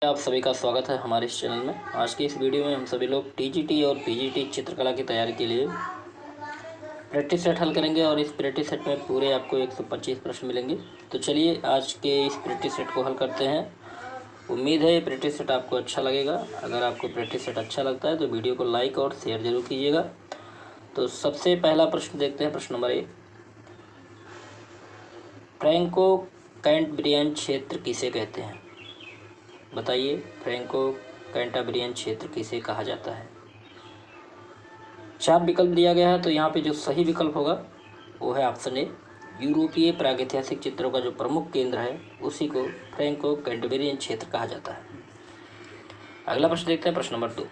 आप सभी का स्वागत है हमारे इस चैनल में। आज के इस वीडियो में हम सभी लोग टीजीटी और पीजीटी चित्रकला की तैयारी के लिए प्रैक्टिस सेट हल करेंगे और इस प्रैक्टिस सेट में पूरे आपको 125 प्रश्न मिलेंगे। तो चलिए आज के इस प्रैक्टिस सेट को हल करते हैं। उम्मीद है ये प्रैक्टिस सेट आपको अच्छा लगेगा। अगर आपको प्रैक्टिस सेट अच्छा लगता है तो वीडियो को लाइक और शेयर जरूर कीजिएगा। तो सबसे पहला प्रश्न देखते हैं, प्रश्न नंबर 1। फ्रैंको कैंटब्रियन क्षेत्र किसे कहते हैं? बताइए, फ्रैंको कैंटाब्रियन क्षेत्र किसे कहा जाता है? 4 विकल्प दिया गया है, तो यहाँ पे जो सही विकल्प होगा वो है ऑप्शन ए। यूरोपीय प्रागैतिहासिक चित्रों का जो प्रमुख केंद्र है उसी को फ्रैंको कैंटब्रियन क्षेत्र कहा जाता है। अगला प्रश्न देखते हैं, प्रश्न नंबर 2।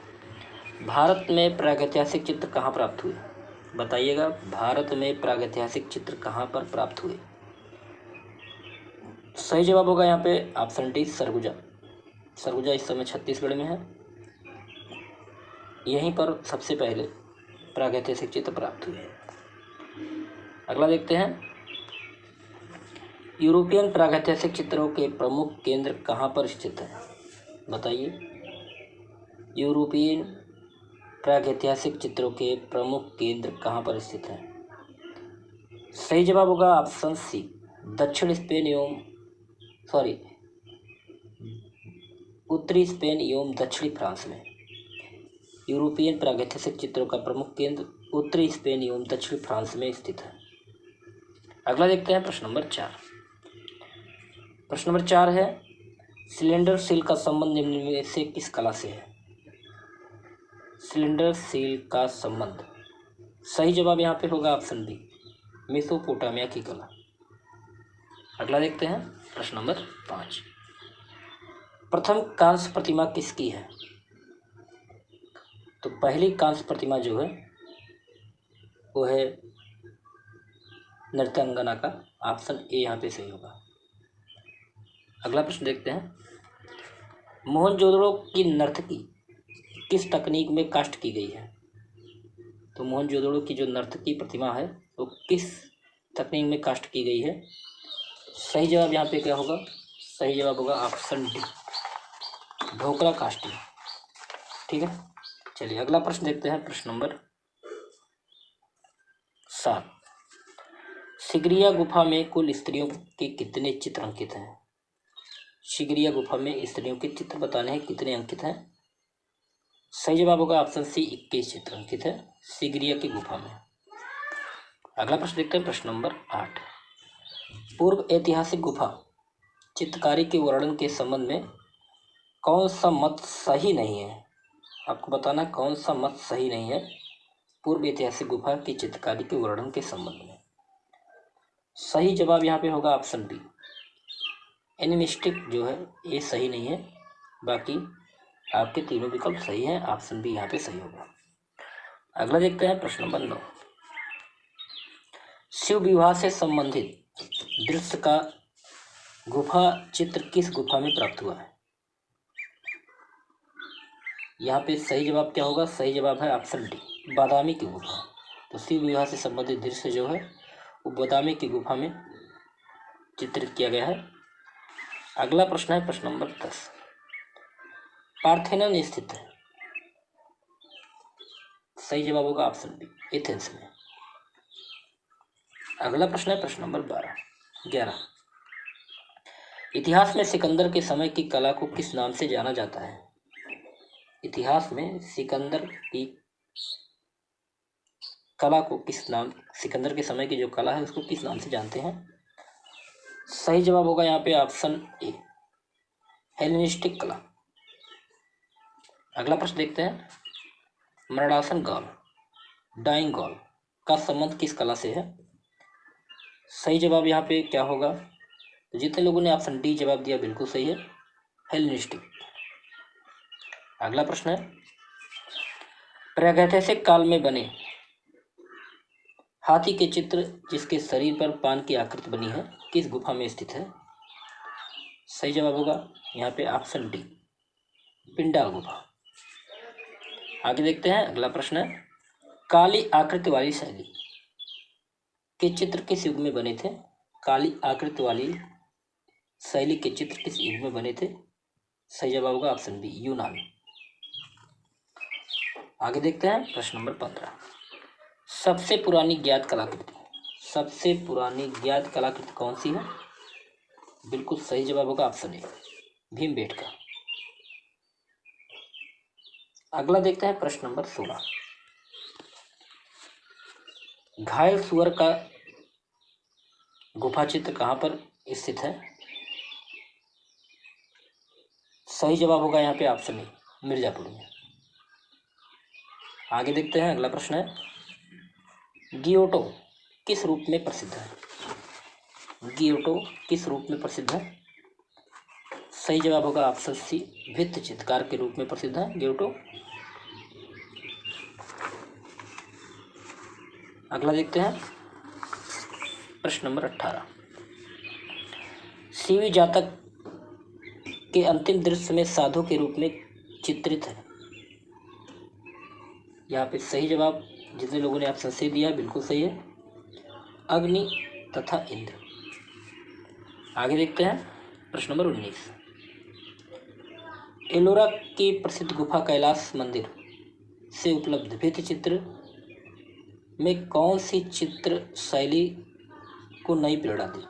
भारत में प्रागैतिहासिक चित्र कहाँ प्राप्त हुए? बताइएगा, भारत में प्रागैतिहासिक चित्र कहाँ पर प्राप्त हुए? सही जवाब होगा यहाँ पे ऑप्शन डी, सरगुजा। सरगुजा इस समय छत्तीसगढ़ में है। यहीं पर सबसे पहले प्रागैतिहासिक चित्र प्राप्त हुए हैं। अगला देखते हैं, यूरोपियन प्रागैतिहासिक चित्रों के प्रमुख केंद्र कहाँ पर स्थित है? बताइए, यूरोपियन प्रागैतिहासिक चित्रों के प्रमुख केंद्र कहाँ पर स्थित है? सही जवाब होगा ऑप्शन सी, दक्षिण स्पेन एवं उत्तरी स्पेन एवं दक्षिणी फ्रांस में। यूरोपियन प्रागैतिहासिक चित्रों का प्रमुख केंद्र उत्तरी स्पेन एवं दक्षिणी फ्रांस में स्थित है। अगला देखते हैं, प्रश्न नंबर 4। प्रश्न नंबर 4 है, सिलेंडर सील का संबंध निम्न में से किस कला से है? सिलेंडर सील का संबंध, सही जवाब यहाँ पे होगा ऑप्शन बी, मेसोपोटामिया की कला। अगला देखते हैं, प्रश्न नंबर 5। प्रथम कांस्य प्रतिमा किसकी है? तो पहली कांस्य प्रतिमा जो है वो है नृत्यांगना का, ऑप्शन ए यहाँ पे सही होगा। अगला प्रश्न देखते हैं, मोहनजोदड़ो की नर्तकी किस तकनीक में कास्ट की गई है? तो मोहनजोदड़ो की जो नर्तकी प्रतिमा है वो किस तकनीक में कास्ट की गई है? सही जवाब यहाँ पे क्या होगा? सही जवाब होगा ऑप्शन डी, ढोकरा कास्टिंग। ठीक है, चलिए अगला प्रश्न देखते हैं, प्रश्न नंबर 7। सिगरिया गुफा में कुल स्त्रियों के कितने चित्र अंकित हैं? सिगरिया गुफा में स्त्रियों के चित्र बताने हैं, कितने अंकित हैं? सही जवाब होगा ऑप्शन सी, 21 चित्र अंकित है सिगरिया की गुफा में। अगला प्रश्न देखते हैं, प्रश्न नंबर 8। पूर्व ऐतिहासिक गुफा चित्रकारी के वर्णन के संबंध में कौन सा मत सही नहीं है? आपको बताना कौन सा मत सही नहीं है पूर्व ऐतिहासिक गुफा की चित्रकारी के वर्णन के संबंध में। सही जवाब यहाँ पे होगा ऑप्शन बी, एनिमिस्टिक जो है ये सही नहीं है। बाकी आपके तीनों विकल्प सही हैं, ऑप्शन बी यहाँ पे सही होगा। अगला देखते हैं, प्रश्न नंबर 9। शिव विवाह से संबंधित दृश्य का गुफा चित्र किस गुफा में प्राप्त हुआ है? यहाँ पे सही जवाब क्या होगा? सही जवाब है ऑप्शन डी, बादामी की गुफा। तो शिव विवाह से संबंधित दृश्य जो है वो बादामी की गुफा में चित्रित किया गया है। अगला प्रश्न है, प्रश्न नंबर 10। पार्थेनन स्थित है? सही जवाब होगा ऑप्शन बी, एथेंस में। अगला प्रश्न है, प्रश्न नंबर 11। इतिहास में सिकंदर के समय की कला को किस नाम से जाना जाता है? इतिहास में सिकंदर की कला को किस नाम, सिकंदर के समय की जो कला है उसको किस नाम से जानते हैं? सही जवाब होगा यहाँ पे ऑप्शन ए, हेलेनिस्टिक कला। अगला प्रश्न देखते हैं, मरणासन गॉल, डाइंग गॉल का संबंध किस कला से है? सही जवाब यहाँ पे क्या होगा? तो जितने लोगों ने ऑप्शन डी जवाब दिया बिल्कुल सही है, हेलेनिस्टिक। अगला प्रश्न है, प्रागैतिहासिक काल में बने हाथी के चित्र जिसके शरीर पर पान की आकृति बनी है किस गुफा में स्थित है? सही जवाब होगा यहाँ पे ऑप्शन डी, पिंडाल गुफा। आगे देखते हैं, अगला प्रश्न है, काली आकृति वाली शैली के चित्र किस युग में बने थे? काली आकृति वाली शैली के चित्र किस युग में बने थे? सही जवाब होगा ऑप्शन बी, यूनान। आगे देखते हैं प्रश्न नंबर 15। सबसे पुरानी ज्ञात कलाकृति, सबसे पुरानी ज्ञात कलाकृति कौन सी है? बिल्कुल सही जवाब होगा ऑप्शन ए, भीमबेटका। अगला देखते हैं प्रश्न नंबर 16। घायल सुअर का गुफा चित्र कहाँ पर स्थित है? सही जवाब होगा यहाँ पे ऑप्शन ए, मिर्जापुर में। आगे देखते हैं अगला प्रश्न है, गियोटो किस रूप में प्रसिद्ध है? गियोटो किस रूप में प्रसिद्ध है? सही जवाब होगा ऑप्शन सी, भित्ति चित्रकार के रूप में प्रसिद्ध है गियोटो। अगला देखते हैं प्रश्न नंबर 18। सीवी जातक के अंतिम दृश्य में साधु के रूप में चित्रित है। यहाँ पे सही जवाब जितने लोगों ने ऑप्शन सी दिया बिल्कुल सही है, अग्नि तथा इंद्र। आगे देखते हैं प्रश्न नंबर 19। एलोरा की प्रसिद्ध गुफा कैलाश मंदिर से उपलब्ध भित्ति चित्र में कौन सी चित्र शैली को नई प्रेरणा दी?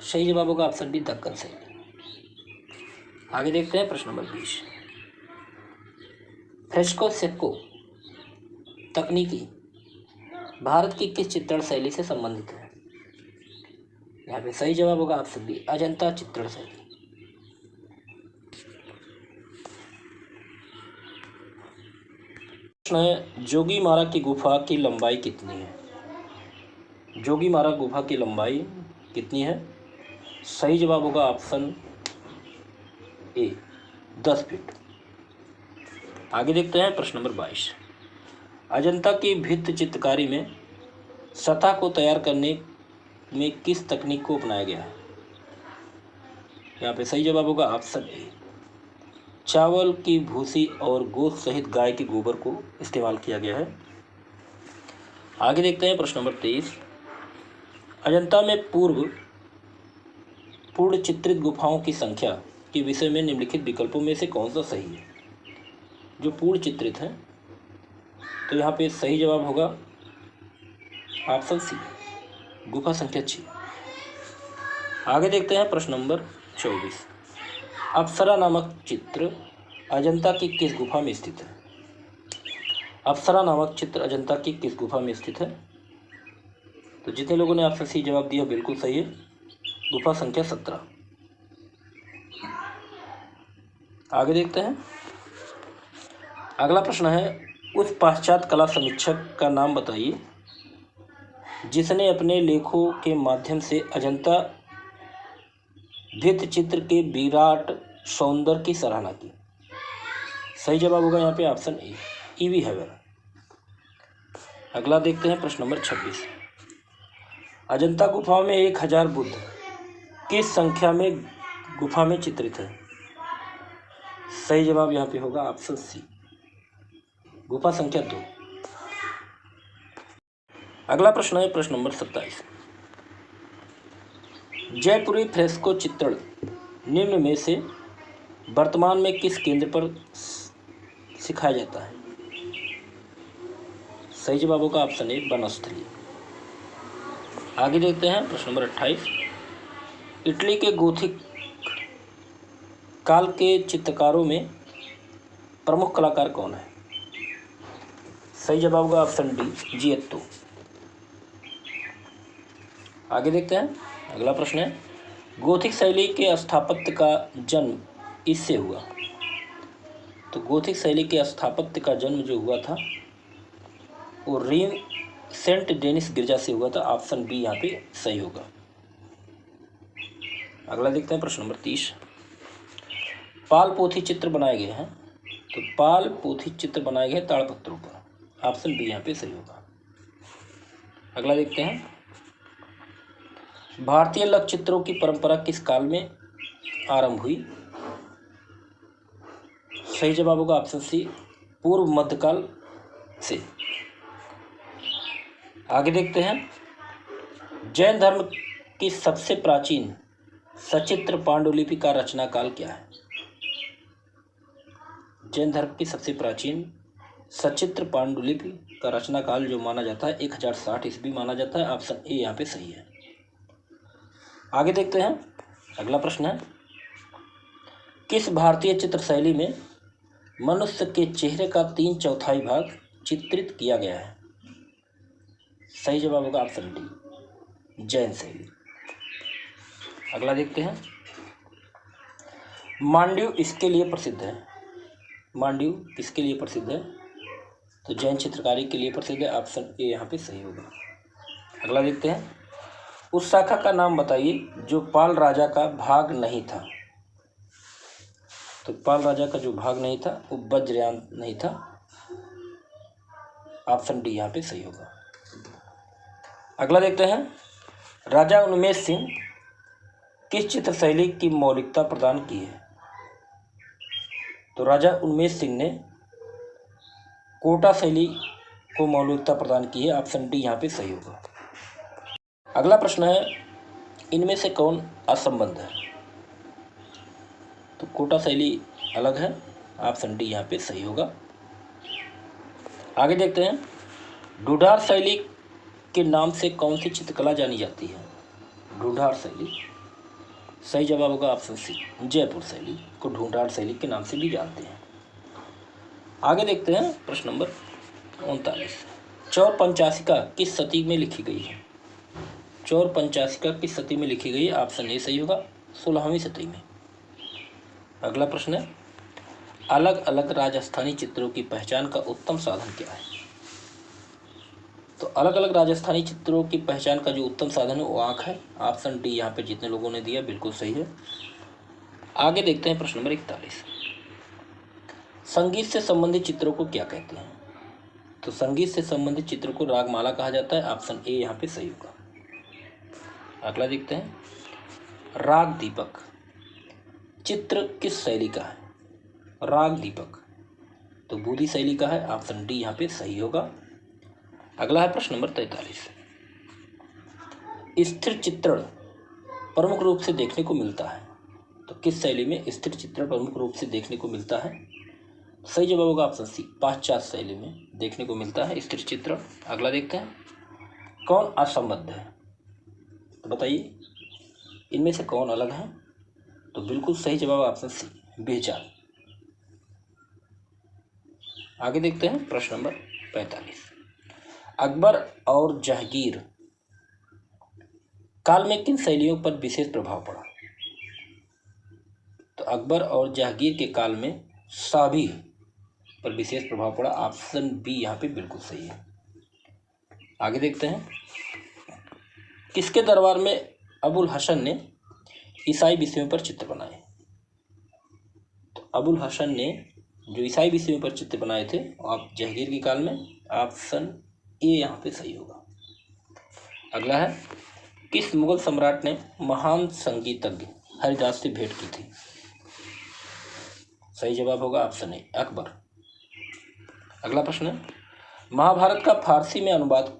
सही जवाब होगा ऑप्शन बी, दक्कन शैली। आगे देखते हैं प्रश्न नंबर 20। फ्रेस्को सेक्को तकनीकी भारत की किस चित्रण शैली से संबंधित है? यहाँ पे सही जवाब होगा ऑप्शन बी, अजंता चित्रण शैली। प्रश्न है, जोगीमारा की गुफा की लंबाई कितनी है? जोगीमारा गुफा की लंबाई कितनी है? सही जवाब होगा ऑप्शन ए, 10 फीट। आगे देखते हैं प्रश्न नंबर 22। अजंता की भित्ति चित्रकारी में सतह को तैयार करने में किस तकनीक को अपनाया गया है? यहाँ पे सही जवाब होगा ऑप्शन ए, चावल की भूसी और गोश्त सहित गाय के गोबर को इस्तेमाल किया गया है। आगे देखते हैं प्रश्न नंबर 23। अजंता में पूर्ण चित्रित गुफाओं की संख्या के विषय में निम्नलिखित विकल्पों में से कौन सा सही है? जो पूर्ण चित्रित है तो यहाँ पे सही जवाब होगा ऑप्शन सी, गुफा संख्या 6। आगे देखते हैं प्रश्न नंबर 24। अप्सरा नामक चित्र अजंता की किस गुफा में स्थित है? अप्सरा नामक चित्र अजंता की किस गुफा में स्थित है? तो जितने लोगों ने ऑप्शन सी जवाब दिया बिल्कुल सही है, गुफा संख्या 17। आगे देखते हैं अगला प्रश्न है, उस पाश्चात्य कला समीक्षक का नाम बताइए जिसने अपने लेखों के माध्यम से अजंता भित्ति चित्र के विराट सौंदर्य की सराहना की। सही जवाब होगा यहाँ पे ऑप्शन ए, ईवी हैवर। अगला देखते हैं प्रश्न नंबर 26। अजंता गुफा में 1000 बुद्ध किस संख्या में गुफा में चित्रित है? सही जवाब यहाँ पे होगा ऑप्शन सी, गुफा संख्या 2। अगला प्रश्न है प्रश्न नंबर 27। जयपुरी फ्रेस्को चित्रण निम्न में से वर्तमान में किस केंद्र पर सिखाया जाता है? सही जवाब होगा ऑप्शन ए, वनस्थली। आगे देखते हैं प्रश्न नंबर 28। इटली के गोथिक काल के चित्रकारों में प्रमुख कलाकार कौन है? सही जवाब होगा ऑप्शन डी, जिएत्तो। आगे देखते हैं अगला प्रश्न है, गोथिक शैली के स्थापत्य का जन्म इससे हुआ। तो गोथिक शैली के स्थापत्य का जन्म जो हुआ था वो रीम सेंट डेनिस गिरजा से हुआ था। ऑप्शन बी यहाँ पे सही होगा। अगला देखते हैं प्रश्न नंबर 30। पाल पोथी चित्र बनाए गए हैं, तो पाल पोथी चित्र बनाए गए ताड़पत्रों पर। ऑप्शन बी यहाँ पे सही होगा। अगला देखते हैं, भारतीय लघु चित्रों की परंपरा किस काल में आरंभ हुई? सही जवाब होगा ऑप्शन सी, पूर्व मध्यकाल से। आगे देखते हैं, जैन धर्म की सबसे प्राचीन सचित्र पांडुलिपि का रचना काल क्या है? जैन धर्म की सबसे प्राचीन सचित्र पांडुलिपि का रचना काल जो माना जाता है 1060 ईस्वी माना जाता है। ऑप्शन ए यहाँ पे सही है। आगे देखते हैं, अगला प्रश्न है, किस भारतीय चित्र शैली में मनुष्य के चेहरे का 3/4 भाग चित्रित किया गया है? सही जवाब होगा ऑप्शन डी, जैन शैली। अगला देखते हैं, मांड्यू इसके लिए प्रसिद्ध है? मांड्यू किसके लिए प्रसिद्ध है? तो जैन चित्रकारी के लिए प्रसिद्ध है। ऑप्शन ए यहाँ पे सही होगा। अगला देखते हैं, उस शाखा का नाम बताइए जो पाल राजा का भाग नहीं था। तो पाल राजा का जो भाग नहीं था वो वज्रयान नहीं था। ऑप्शन डी यहाँ पे सही होगा। अगला देखते हैं, राजा उन्मेष सिंह किस चित्र शैली की मौलिकता प्रदान की है? तो राजा उन्मेष सिंह ने कोटा शैली को मौलिकता प्रदान की है। ऑप्शन डी यहाँ पे सही होगा। अगला प्रश्न है, इनमें से कौन असंबद्ध है? तो कोटा शैली अलग है। ऑप्शन डी यहाँ पे सही होगा। आगे देखते हैं, ढूंढार शैली के नाम से कौन सी चित्रकला जानी जाती है? ढूंढार शैली, सही जवाब होगा ऑप्शन सी, जयपुर शैली को ढूंढार शैली के नाम से भी जानते हैं। आगे देखते हैं प्रश्न नंबर 39, चौर पंचाशिका किस सदी में लिखी गई है? चौर पंचाशिका किस सदी में लिखी गई है? ऑप्शन ए सही होगा, 16वीं सदी में। अगला प्रश्न है, अलग अलग राजस्थानी चित्रों की पहचान का उत्तम साधन क्या है? तो अलग अलग राजस्थानी चित्रों की पहचान का जो उत्तम साधन है वो आँख है। ऑप्शन डी यहाँ पे जितने लोगों ने दिया बिल्कुल सही है। आगे देखते हैं प्रश्न नंबर 41, संगीत से संबंधित चित्रों को क्या कहते हैं? तो संगीत से संबंधित चित्र को रागमाला कहा जाता है। ऑप्शन ए यहाँ पे सही होगा। अगला देखते हैं, राग दीपक चित्र किस शैली का है? राग दीपक तो बूदी शैली का है। ऑप्शन डी यहाँ पे सही होगा। अगला है प्रश्न नंबर 43, स्थिर चित्रण प्रमुख रूप से देखने को मिलता है? तो किस शैली में स्थिर चित्रण प्रमुख रूप से देखने को मिलता है? सही जवाब होगा ऑप्शन सी, पाश्चात्य शैली में देखने को मिलता है स्थिर चित्रण। अगला देखते हैं, कौन असंबद्ध है? तो बताइए इनमें से कौन अलग है? तो बिल्कुल सही जवाब ऑप्शन सी, बेचाल। आगे देखते हैं प्रश्न नंबर 45, अकबर और जहांगीर काल में किन शैलियों पर विशेष प्रभाव पड़ा? तो अकबर और जहांगीर के काल में साबी पर विशेष प्रभाव पड़ा। ऑप्शन बी यहाँ पे बिल्कुल सही है। आगे देखते हैं, किसके दरबार में अबुल हसन ने ईसाई विषयों पर चित्र बनाए? तो अबुल हसन ने जो ईसाई विषयों पर चित्र बनाए थे आप जहांगीर के काल में। ऑप्शन ए यहाँ पे सही होगा। अगला है, किस मुगल सम्राट ने महान संगीतज्ञ हरिदास से भेंट की थी? सही जवाब होगा ऑप्शन ए, अकबर। अगला प्रश्न है, महाभारत का फारसी में अनुवाद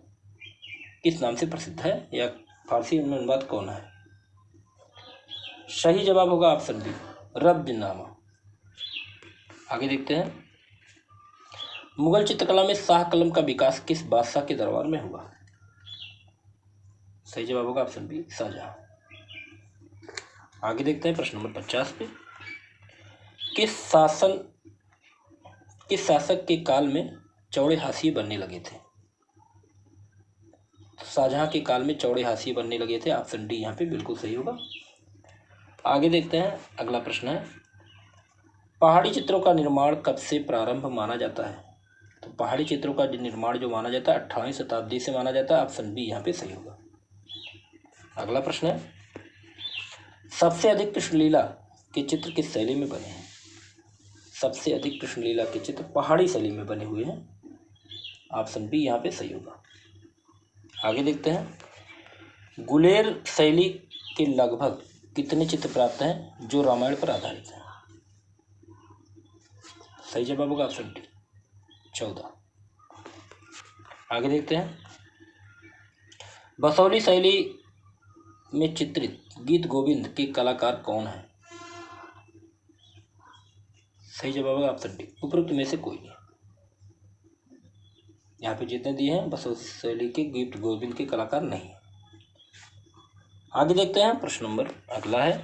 किस नाम से प्रसिद्ध है या फारसी में अनुवाद कौन है? सही जवाब होगा ऑप्शन बी, रब्बिनामा। आगे देखते हैं, मुगल चित्रकला में शाह कलम का विकास किस बादशाह के दरबार में हुआ? सही जवाब होगा ऑप्शन बी, शाहजहां। आगे देखते हैं प्रश्न नंबर 50 पे, किस शासक के काल में चौड़े हाशिए बनने लगे थे? शाहजहां के काल में चौड़े हाशिए बनने लगे थे। ऑप्शन डी यहाँ पे बिल्कुल सही होगा। आगे देखते हैं, अगला प्रश्न है, पहाड़ी चित्रों का निर्माण कब से प्रारंभ माना जाता है? तो पहाड़ी चित्रों का निर्माण जो माना जाता है 18वीं शताब्दी से माना जाता है। ऑप्शन बी यहाँ पे सही होगा। अगला प्रश्न है, सबसे अधिक कृष्णलीला के चित्र किस शैली में बने हैं? सबसे अधिक कृष्णलीला के चित्र पहाड़ी शैली में बने हुए हैं। ऑप्शन बी यहाँ पे सही होगा। आगे देखते हैं, गुलेर शैली के लगभग कितने चित्र प्राप्त हैं जो रामायण पर आधारित हैं? सही जवाब होगा ऑप्शन डी, 14। आगे देखते हैं, बसौली शैली में चित्रित गीत गोविंद के कलाकार कौन है? सही जवाब है ऑप्शन डी, उपरोक्त में से कोई नहीं। यहाँ पे जितने दिए हैं बस उस शैली के गीत गोविंद के कलाकार नहीं। आगे देखते हैं प्रश्न नंबर अगला है,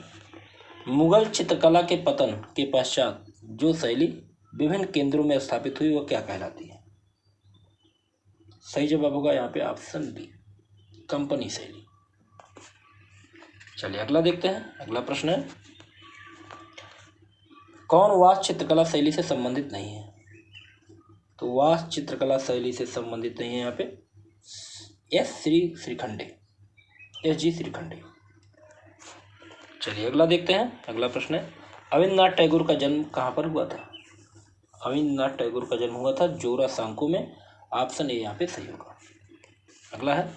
मुगल चित्रकला के पतन के पश्चात जो शैली विभिन्न केंद्रों में स्थापित हुई वह क्या कहलाती है? सही जवाब होगा यहाँ पे ऑप्शन बी, कंपनी शैली। चलिए अगला देखते हैं। अगला प्रश्न है, कौन वास्तु चित्रकला शैली से संबंधित नहीं है? तो वास्तु चित्रकला शैली से संबंधित नहीं है यहाँ पे एस जी श्रीखंडे। चलिए अगला देखते हैं। अगला प्रश्न है, अविन्द्रनाथ टैगोर का जन्म कहाँ पर हुआ था? अविन्द्रनाथ टैगोर का जन्म हुआ था जोरासांको में। ऑप्शन ए यहाँ पे सही होगा। अगला है,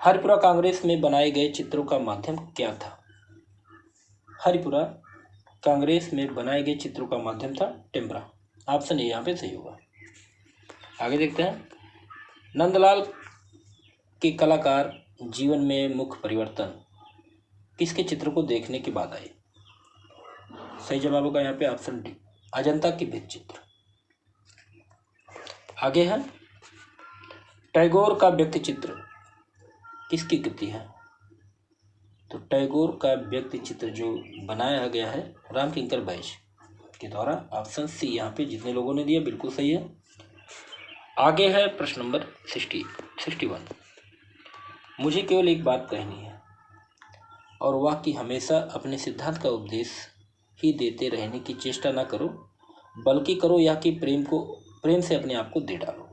हरिपुरा कांग्रेस में बनाए गए चित्रों का माध्यम क्या था? हरिपुरा कांग्रेस में बनाए गए चित्रों का माध्यम था टेम्परा। ऑप्शन ए यहाँ पे सही होगा। आगे देखते हैं, नंदलाल के कलाकार जीवन में मुख्य परिवर्तन किसके चित्र को देखने के बाद आए? सही जवाब होगा यहाँ पे ऑप्शन डी, अजंता के भित्ति चित्र। आगे है, टैगोर का व्यक्ति चित्र किसकी कृति है? तो टैगोर का व्यक्ति चित्र जो बनाया गया है रामकिंकर बैज के द्वारा। ऑप्शन सी यहाँ पे जितने लोगों ने दिया बिल्कुल सही है। आगे है प्रश्न नंबर 61, मुझे केवल एक बात कहनी है और वह कि हमेशा अपने सिद्धांत का उपदेश ही देते रहने की चेष्टा ना करो, बल्कि करो यह कि प्रेम से अपने आप को दे डालो।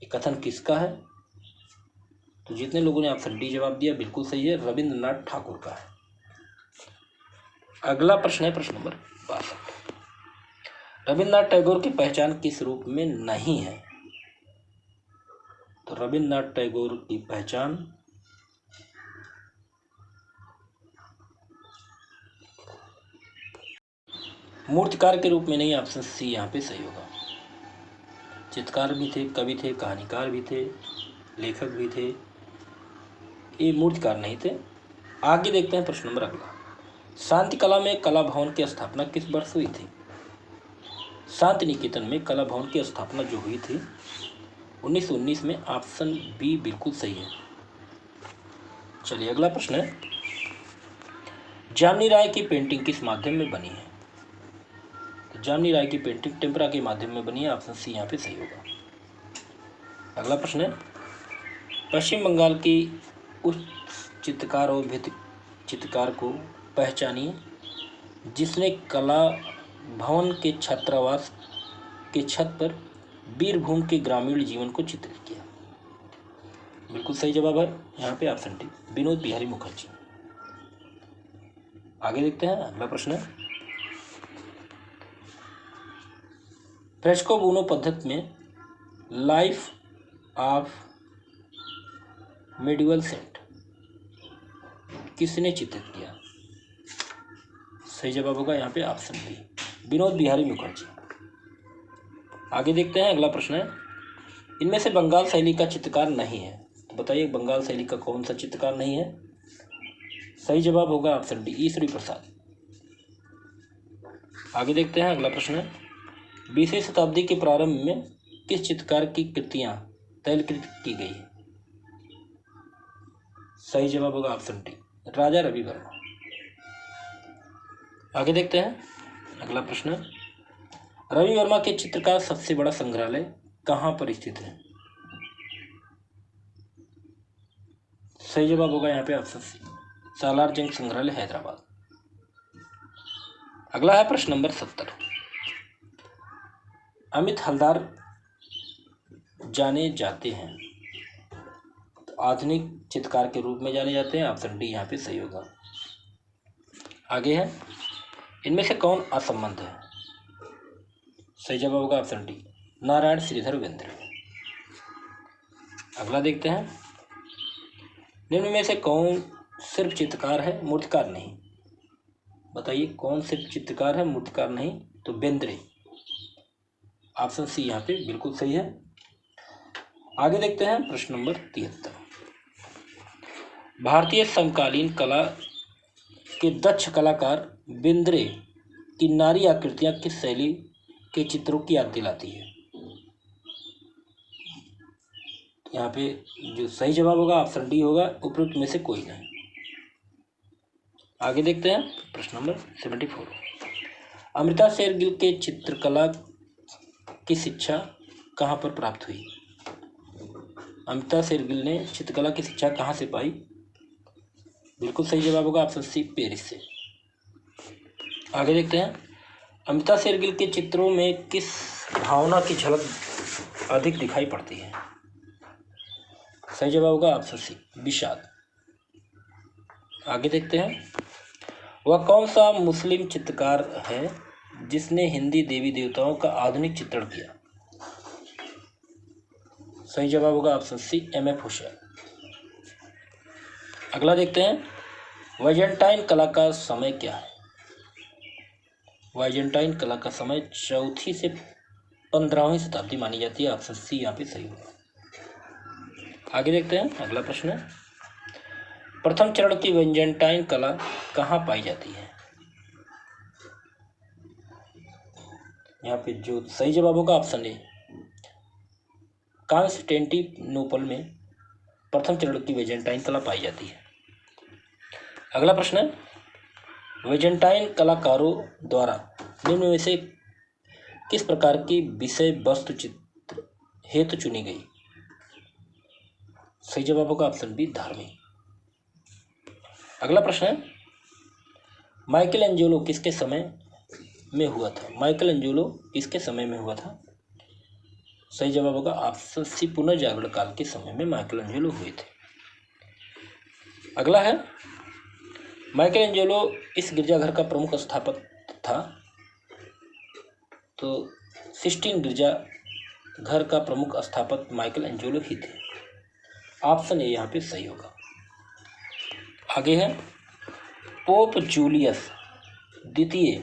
ये कथन किसका है? तो जितने लोगों ने ऑप्शन डी जवाब दिया बिल्कुल सही है, रविंद्रनाथ ठाकुर का है। अगला प्रश्न है प्रश्न नंबर 62, रविंद्रनाथ टैगोर की पहचान किस रूप में नहीं है? तो रविंद्रनाथ टैगोर की पहचान मूर्तिकार के रूप में नहीं। ऑप्शन सी यहाँ पे सही होगा। चित्रकार भी थे, कवि थे, कहानीकार भी थे, लेखक भी थे, ये मूर्तिकार नहीं थे। आगे देखते हैं प्रश्न नंबर अगला, शांति कला में कला भवन की स्थापना किस वर्ष हुई थी? शांति निकेतन में कला भवन की स्थापना जो हुई थी 1919 में। ऑप्शन बी बिल्कुल सही है। चलिए अगला प्रश्न है, जामिनी राय की पेंटिंग किस माध्यम में बनी है? तो जामिनी राय की पेंटिंग टेम्परा के माध्यम में बनी है। ऑप्शन सी यहाँ पे सही होगा। अगला प्रश्न है, पश्चिम बंगाल की उस चित्रकार और भित्ति चित्रकार को पहचानिए जिसने कला भवन के छात्रावास के छत पर वीरभूम के ग्रामीण जीवन को चित्रित किया। बिल्कुल सही जवाब है यहाँ पे ऑप्शन डी, विनोद बिहारी मुखर्जी। आगे देखते हैं। अगला प्रश्न है, फ्रेस्को बुनो पद्धति में लाइफ ऑफ मेडिवल सेंट किसने चित्रित किया? सही जवाब होगा यहाँ पे ऑप्शन बी, विनोद बिहारी मुखर्जी। आगे देखते हैं। अगला प्रश्न है, इनमें से बंगाल शैली का चित्रकार नहीं है, तो बताइए बंगाल शैली का कौन सा चित्रकार नहीं है? सही जवाब होगा ऑप्शन डी, ईश्वरी प्रसाद। आगे देखते हैं। अगला प्रश्न है, 20वीं शताब्दी के प्रारंभ में किस चित्रकार की कृतियां तैलकृत की गई है? सही जवाब होगा ऑप्शन डी, राजा रवि वर्मा। आगे देखते हैं। अगला प्रश्न, रवि वर्मा के चित्र का सबसे बड़ा संग्रहालय कहाँ पर स्थित है? सही जवाब होगा यहाँ पे ऑप्शन सी, सालार जंग संग्रहालय हैदराबाद। अगला है प्रश्न नंबर 70, अमित हलदार जाने जाते हैं तो आधुनिक चित्रकार के रूप में जाने जाते हैं। ऑप्शन डी यहाँ पे सही होगा। आगे है, इनमें से कौन असंबद्ध है? सही जवाब होगा ऑप्शन डी, नारायण श्रीधर वेंद्र। अगला देखते हैं, निम्न में से कौन सिर्फ चित्रकार है मूर्तिकार नहीं? बताइए कौन सिर्फ चित्रकार है मूर्तिकार नहीं? तो बेंद्रे। ऑप्शन सी यहाँ पे बिल्कुल सही है। आगे देखते हैं प्रश्न नंबर 73, भारतीय समकालीन कला के दक्ष कलाकार बेंद्रे की नारी आकृतियां किस शैली के चित्रों की याद दिलाती है? यहाँ पे जो सही जवाब होगा ऑप्शन डी होगा, उपरोक्त में से कोई नहीं। आगे देखते हैं प्रश्न नंबर 74। अमृता शेरगिल के चित्रकला की शिक्षा कहाँ पर प्राप्त हुई? अमृता शेरगिल ने चित्रकला की शिक्षा कहाँ से पाई? बिल्कुल सही जवाब होगा ऑप्शन सी, पेरिस से। आगे देखते हैं, अमृता शेरगिल के चित्रों में किस भावना की झलक अधिक दिखाई पड़ती है? सही जवाब होगा ऑप्शन सी, विषाद। आगे देखते हैं, वह कौन सा मुस्लिम चित्रकार है जिसने हिंदी देवी देवताओं का आधुनिक चित्रण किया? सही जवाब होगा ऑप्शन सी, M.F. हुसैन। अगला देखते हैं, वाइजेंटाइन कला का समय क्या है? वाइजेंटाइन कला का समय 4वीं से 15वीं शताब्दी मानी जाती है। ऑप्शन सी यहाँ पे सही होगा। आगे देखते हैं, अगला प्रश्न है, प्रथम चरण की वाइजेंटाइन कला कहाँ पाई जाती है? यहाँ पे जो सही जवाब होगा ऑप्शन ए, कॉन्स्टेंटिनोपल में प्रथम चरण की वाइजेंटाइन कला पाई जाती है। अगला प्रश्न है, वाइजेंटाइन कलाकारों द्वारा निम्न में से किस प्रकार की विषय वस्तु चित्र हेतु चुनी गई? सही जवाब होगा ऑप्शन बी, धार्मिक। अगला प्रश्न है, माइकल एंजेलो किसके समय में हुआ था? माइकल एंजेलो किसके समय में हुआ था? सही जवाब होगा ऑप्शन सी, पुनर्जागरण काल के समय में माइकल एंजेलो हुए थे। अगला है, माइकल एंजेलो इस गिरजाघर का प्रमुख स्थापक था। तो सिस्टीन गिरजाघर का प्रमुख स्थापक माइकल एंजेलो ही थे। ऑप्शन ए यहाँ पे सही होगा। आगे है, पोप जूलियस द्वितीय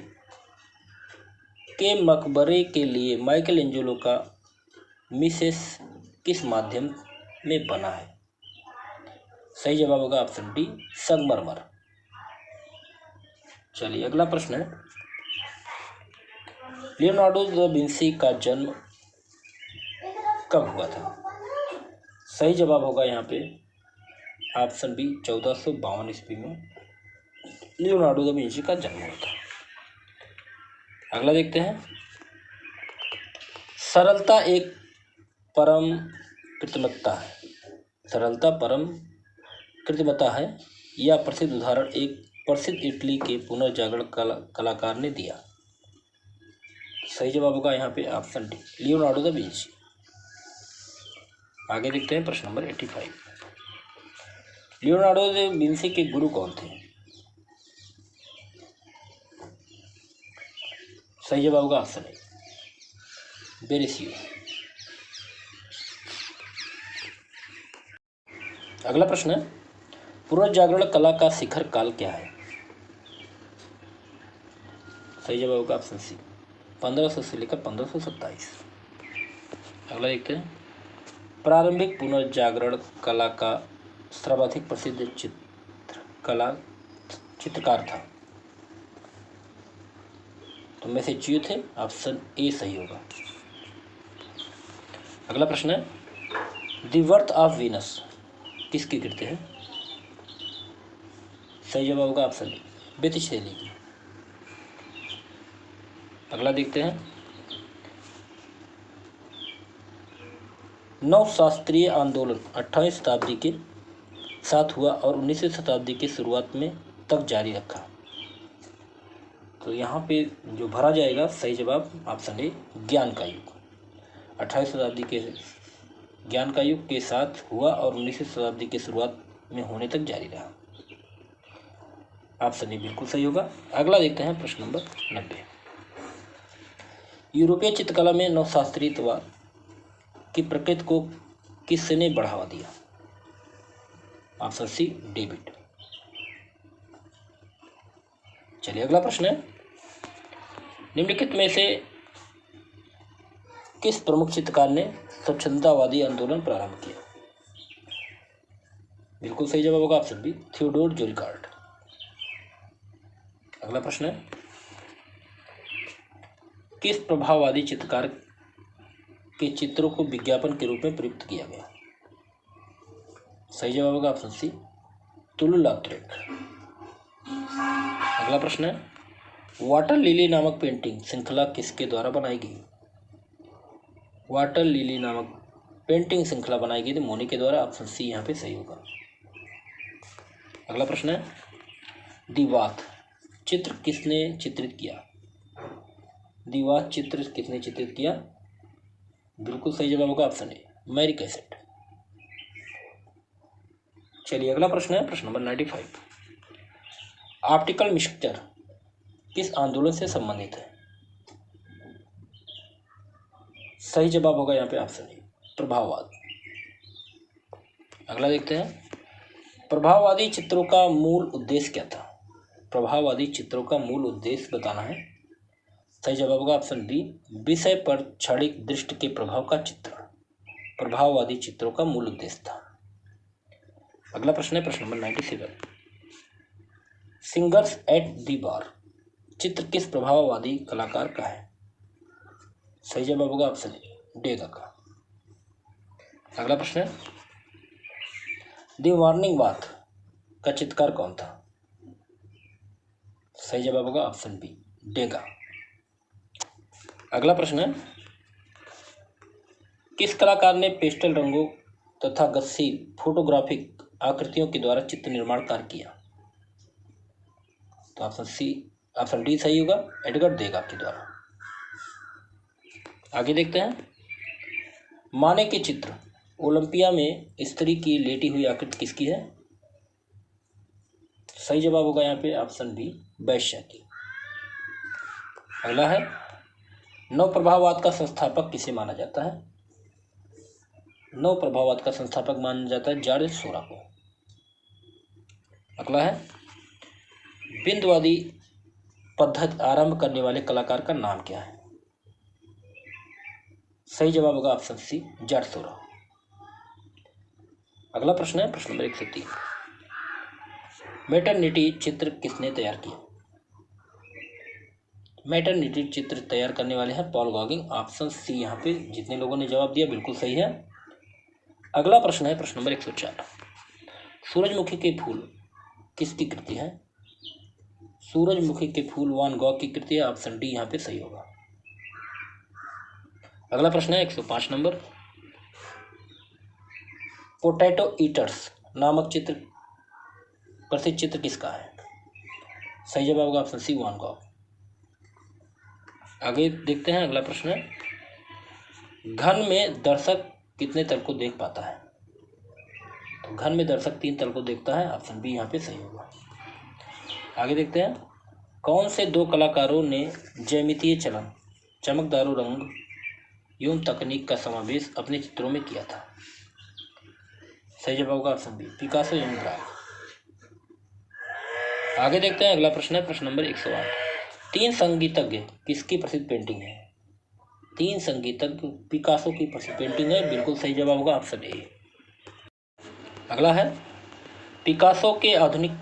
के मकबरे के लिए माइकल एंजेलो का मिसेस किस माध्यम में बना है? सही जवाब होगा ऑप्शन डी, संगमरमर। चलिए अगला प्रश्न है, लियोनार्डो दा विंसी का जन्म कब हुआ था? सही जवाब होगा यहाँ पे ऑप्शन बी, 1452 ईस्वी में लियोनार्डो दा विंसी का जन्म हुआ था। अगला देखते हैं, सरलता एक परम कृत्रिमता है। सरलता परम कृत्रिमता है या प्रसिद्ध उदाहरण एक प्रसिद्ध इटली के पुनर्जागरण कलाकार ने दिया। सही जवाब होगा यहाँ पे option D, Leonardo da Vinci. आगे देखते हैं प्रश्न नंबर 85। लियोनार्डो दा विंसी के गुरु कौन थे? सही जवाब होगा ऑप्शन ए, वेरेसियो। अगला प्रश्न है, पुनर्जागरण कला का शिखर काल क्या है? सही जवाब होगा ऑप्शन सी, 1500 से लेकर 1527। अगला देखते हैं, प्रारंभिक पुनर्जागरण कला का सर्वाधिक प्रसिद्ध चित्रकार था। तो मैसेच्यू थे। ऑप्शन ए सही होगा। अगला प्रश्न है, द बर्थ ऑफ वीनस किसकी कृति है? सही जवाब होगा ऑप्शन डी, बेतिशेली की। अगला देखते हैं, नवशास्त्रीय आंदोलन 18वीं शताब्दी के साथ हुआ और 19वीं शताब्दी की शुरुआत में तक जारी रखा। तो यहाँ पे जो भरा जाएगा सही जवाब ऑप्शन ए, ज्ञान का युग। 18वीं शताब्दी के ज्ञान का युग के साथ हुआ और 19वीं शताब्दी की शुरुआत में होने तक जारी रहा। ऑप्शन ए बिल्कुल सही होगा। अगला देखते हैं प्रश्न नंबर 90। यूरोपीय चित्रकला में नवशास्त्रीयवाद की प्रकृति को किसने बढ़ावा दिया? Option C, David. चलिए अगला प्रश्न है, निम्नलिखित में से किस प्रमुख चित्रकार ने स्वच्छंदतावादी आंदोलन प्रारंभ किया? बिल्कुल सही जवाब होगा ऑप्शन बी, थियोडोर जोरिकार्ड। अगला प्रश्न है, किस प्रभाववादी चित्रकार के चित्रों को विज्ञापन के रूप में प्रयुक्त किया गया? सही जवाब होगा ऑप्शन सी, तुलु-लॉट्रेक। अगला प्रश्न है, वाटर लिली नामक पेंटिंग श्रृंखला किसके द्वारा बनाई गई? वाटर लिली नामक पेंटिंग श्रृंखला बनाई गई थी मोनी के द्वारा। ऑप्शन सी यहाँ पे सही होगा। अगला प्रश्न है, दीवात चित्र किसने चित्रित किया? दीवात चित्र किसने चित्रित किया? बिल्कुल सही जवाब होगा ऑप्शन ए, मैरी कैसेट। चलिए अगला प्रश्न है, प्रश्न नंबर 95। ऑप्टिकल मिक्सचर किस आंदोलन से संबंधित है? सही जवाब होगा यहाँ पे ऑप्शन ए, प्रभाववाद। अगला देखते हैं, प्रभाववादी चित्रों का मूल उद्देश्य क्या था? प्रभाववादी चित्रों का मूल उद्देश्य बताना है। सही जवाब होगा ऑप्शन बी, विषय पर क्षणिक दृष्टि के प्रभाव का चित्रण प्रभाववादी चित्रों का मूल उद्देश्य था। अगला प्रश्न है, प्रश्न नंबर 97। सिंगर्स एट दी बार चित्र किस प्रभाववादी कलाकार का है? सही जवाब होगा ऑप्शन ए, डेगा का। अगला प्रश्न है, दी वार्निंग बाथ का चित्रकार कौन था? सही जवाब होगा ऑप्शन बी, डेगा। अगला प्रश्न है, किस कलाकार ने पेस्टल रंगों तथा गतिशील फोटोग्राफिक आकृतियों के द्वारा चित्र निर्माण कार्य किया? तो ऑप्शन डी सही होगा, एडगर देगा के द्वारा। आगे देखते हैं, माने के चित्र ओलंपिया में स्त्री की लेटी हुई आकृति किसकी है? सही जवाब होगा यहाँ पे ऑप्शन बी, वैश्या की। अगला है, नव प्रभाववाद का संस्थापक किसे माना जाता है? नव प्रभाववाद का संस्थापक माना जाता है जॉर्ज सोरा को। अगला है, बिंदुवादी पद्धति आरंभ करने वाले कलाकार का नाम क्या है? सही जवाब होगा ऑप्शन सी, जॉर्ज सोरा। अगला प्रश्न है, प्रश्न नंबर 103। मैटरनिटी चित्र किसने तैयार किया? मैटरनिटी चित्र तैयार करने वाले हैं पॉल गॉगिंग। ऑप्शन सी यहाँ पे जितने लोगों ने जवाब दिया बिल्कुल सही है। अगला प्रश्न है, प्रश्न नंबर 104। सूरजमुखी के फूल किसकी कृति है? सूरजमुखी के फूल वान गॉग की कृति है। ऑप्शन डी यहाँ पे सही होगा। अगला प्रश्न है 105 नंबर, पोटैटो ईटर्स नामक चित्र प्रसिद्ध चित्र किसका है? सही जवाब होगा ऑप्शन सी, वान गॉग। आगे देखते हैं, अगला प्रश्न है, घन में दर्शक कितने तल को देख पाता है? तो घन में दर्शक 3 तल को देखता है। ऑप्शन बी यहाँ पे सही होगा। आगे देखते हैं, कौन से 2 कलाकारों ने ज्यामितीय चलन, चमकदारों रंग एवं तकनीक का समावेश अपने चित्रों में किया था? सही जवाब होगा ऑप्शन बी, पिकासो एवं ब्राग। आगे देखते हैं, अगला प्रश्न है, प्रश्न नंबर 108। 3 संगीतज्ञ किसकी प्रसिद्ध पेंटिंग है? 3 संगीतज्ञ पिकासो की प्रसिद्ध पेंटिंग है। बिल्कुल सही जवाब होगा ऑप्शन ए। अगला है, पिकासो के आधुनिक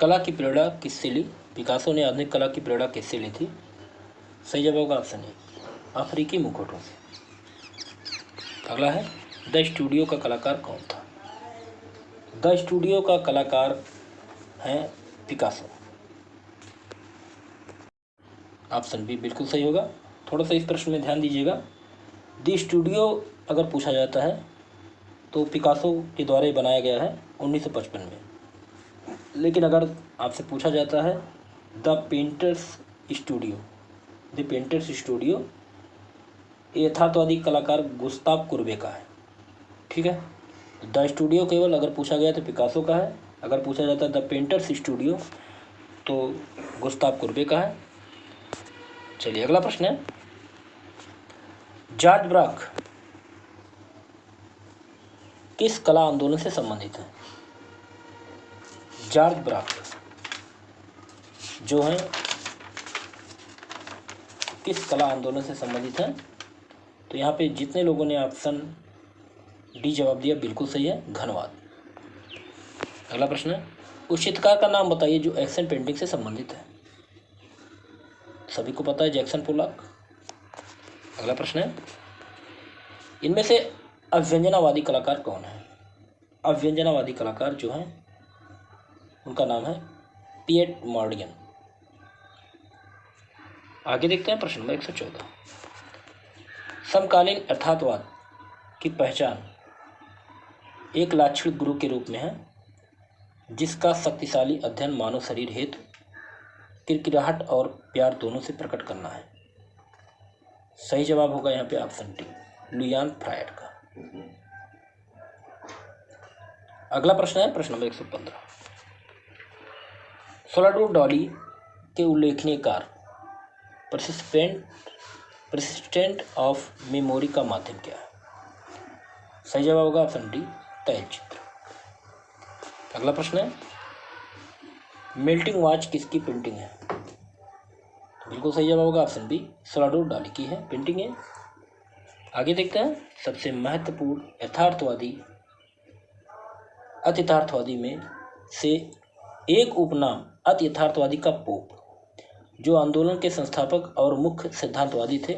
कला की प्रेरणा किससे ली? पिकासो ने आधुनिक कला की प्रेरणा किससे ली थी? सही जवाब होगा ऑप्शन ए, अफ्रीकी मुखौटों से। अगला है, द स्टूडियो का कलाकार कौन था? द स्टूडियो का कलाकार है पिकासो। ऑप्शन बी बिल्कुल सही होगा। थोड़ा सा इस प्रश्न में ध्यान दीजिएगा। द स्टूडियो अगर पूछा जाता है तो पिकासो के द्वारा ही बनाया गया है 1955 में। लेकिन अगर आपसे पूछा जाता है the painters studio, the painters studio यथार्थवादी कलाकार गुस्ताव कुर्बे का है। ठीक है, द स्टूडियो केवल अगर पूछा गया तो पिकासो का है, अगर पूछा जाता है द पेंटर्स स्टूडियो तो गुस्ताव कुर्बे का है। चलिए अगला प्रश्न है, जॉर्ज ब्राक किस कला आंदोलन से संबंधित है? जॉर्ज ब्राक जो है किस कला आंदोलन से संबंधित है? तो यहाँ पे जितने लोगों ने ऑप्शन डी जवाब दिया बिल्कुल सही है, घनवाद। अगला प्रश्न है, उस चित्रकार का नाम बताइए जो एक्शन पेंटिंग से संबंधित है। सभी को पता है जैक्सन पोलॉक। अगला प्रश्न है, इनमें से अव्यंजनावादी कलाकार कौन है। अव्यंजनावादी कलाकार जो हैं उनका नाम है पिएट मॉर्डियन। आगे देखते हैं प्रश्न नंबर 114। समकालीन यथार्थवाद की पहचान एक लाक्षणिक गुरु के रूप में है जिसका शक्तिशाली अध्ययन मानव शरीर हेतु किरकिराहट और प्यार दोनों से प्रकट करना है। सही जवाब होगा यहाँ पे ऑप्शन डी, लुयान फ्रायड का। अगला प्रश्न है प्रश्न नंबर 115। सलाडोर डाली के उल्लेखनीय कार्य परसिस्टेंट ऑफ मेमोरी का माध्यम क्या है। सही जवाब होगा ऑप्शन डी, तैलचित्र। अगला प्रश्न है, मेल्टिंग वॉच किसकी पेंटिंग है। बिल्कुल सही जवाब होगा ऑप्शन बी, सलाडोर डाली की है पेंटिंग है। आगे देखते हैं, सबसे महत्वपूर्ण अति यथार्थवादी में से एक उपनाम अति यथार्थवादी का पोप जो आंदोलन के संस्थापक और मुख्य सिद्धांतवादी थे,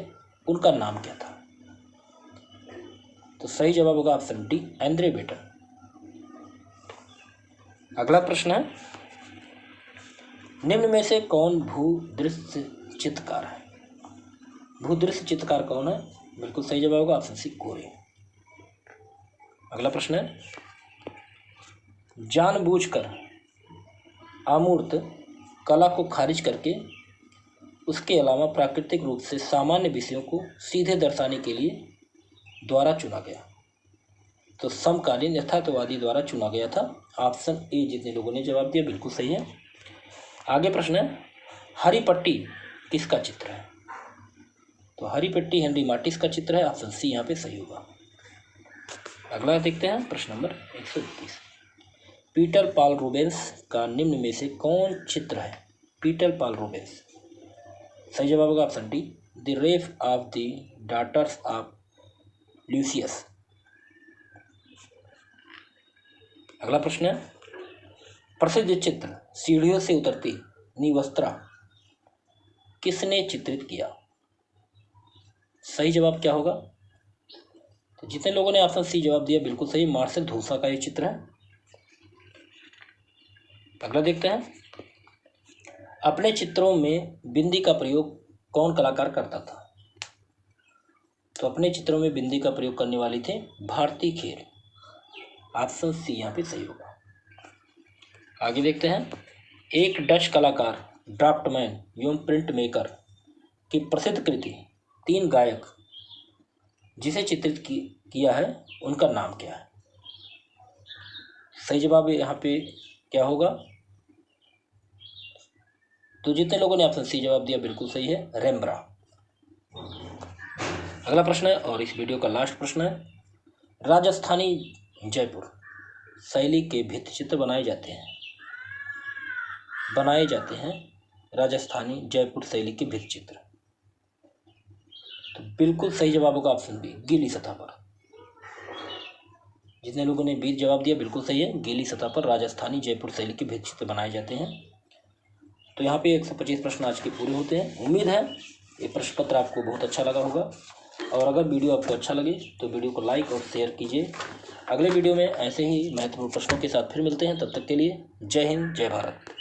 उनका नाम क्या था। तो सही जवाब होगा ऑप्शन डी, एंड्रे बेटन। अगला प्रश्न है, निम्न में से कौन भूदृश्य चित्रकार है। भूदृश्य चित्रकार कौन है। बिल्कुल सही जवाब होगा ऑप्शन सी, कोरे। अगला प्रश्न है, जानबूझकर अमूर्त कला को खारिज करके उसके अलावा प्राकृतिक रूप से सामान्य विषयों को सीधे दर्शाने के लिए द्वारा चुना गया। तो समकालीन यथार्थवादी द्वारा चुना गया था। ऑप्शन ए जितने लोगों ने जवाब दिया बिल्कुल सही है। आगे प्रश्न है, हरी पट्टी किसका चित्र है। तो हरी पट्टी हेनरी माटिस का चित्र है। ऑप्शन सी यहाँ पे सही होगा। अगला देखते हैं प्रश्न नंबर 121। पीटर पाल रूबेंस का निम्न में से कौन चित्र है। Peter Paul Rubens. सही जवाब होगा option D, the rape of the daughters of Lucius. अगला प्रश्न है, प्रसिद्ध चित्र सीढ़ियों से उतरती निवस्त्रा किसने चित्रित किया। सही जवाब क्या होगा। तो जितने लोगों ने ऑप्शन सी जवाब दिया बिल्कुल सही, मार्सेल धूसा का ये चित्र है। अगला देखते हैं, अपने चित्रों में बिंदी का प्रयोग कौन कलाकार करता था। तो अपने चित्रों में बिंदी का प्रयोग करने वाली थे भारती खेर। ऑप्शन सी यहाँ पे सही होगा। आगे देखते हैं, एक डच कलाकार ड्राफ्टमैन एवं प्रिंट मेकर की प्रसिद्ध कृति तीन गायक जिसे चित्रित किया है उनका नाम क्या है। सही जवाब यहाँ पे क्या होगा। तो जितने लोगों ने ऑप्शन सी जवाब दिया बिल्कुल सही है, रेम्ब्रा। अगला प्रश्न है और इस वीडियो का लास्ट प्रश्न है, राजस्थानी जयपुर शैली के भित्ति चित्र बनाए जाते हैं राजस्थानी जयपुर शैली के भित्ति चित्र। तो बिल्कुल सही जवाब होगा ऑप्शन बी, गीली सतह पर। जितने लोगों ने बी जवाब दिया बिल्कुल सही है, गीली सतह पर राजस्थानी जयपुर शैली के भित्ति चित्र बनाए जाते हैं। तो यहाँ पे 125 प्रश्न आज के पूरे होते हैं। उम्मीद है ये प्रश्न पत्र आपको बहुत अच्छा लगा होगा, और अगर वीडियो आपको अच्छा लगे तो वीडियो को लाइक और शेयर कीजिए। अगले वीडियो में ऐसे ही महत्वपूर्ण प्रश्नों के साथ फिर मिलते हैं। तब तक के लिए जय हिंद, जय भारत।